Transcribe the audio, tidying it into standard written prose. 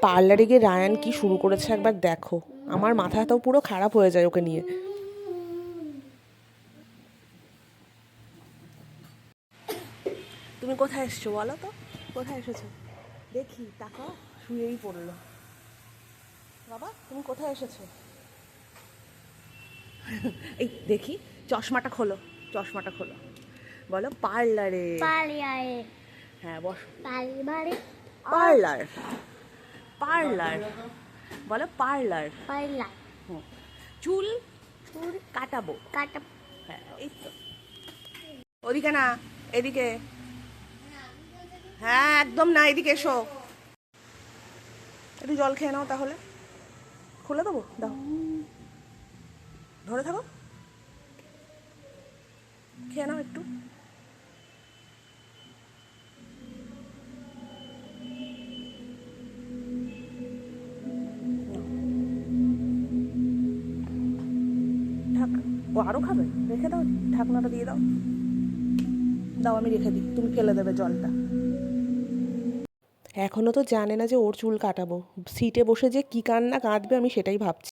পার্লারে গিয়ে রায়ান কি শুরু করেছে একবার দেখো, আমার মাথাটাও পুরো খারাপ হয়ে যায় ওকে নিয়ে। তুমি কোথায় এসছো বলো তো, কোথায় এসেছো দেখি, টাকা শুয়েই পড়লো। বাবা তুমি কোথায় এসেছো? এই দেখি, চশমাটা খোলো, চশমাটা খোলো, বলো পার্লারে। পালিয়ারে হ্যাঁ বস। পালিবারে পার্লার, পার্লার, বলো পার্লার। পাইলা হুম, চুল চুল কাটাবো। কাটা হ্যাঁ এই তো, ওদিকে না, এদিকে। হ্যাঁ একদম না, এদিকে এসো, একটু জল খেয়ে নাও তাহলে, খুলে দেবো, দাও, ধরে থাকো, খেয়ে নাও একটু। ঢাক, ও আরও খাবে, রেখে দাও, ঢাকনাটা দিয়ে দাও, দাও আমি রেখে দিই, তুমি ফেলে দেবে জলটা। এখনও তো জানে না যে ওর চুল কাটাবো, সিটে বসে যে কী কান্না কাঁদবে আমি সেটাই ভাবছি।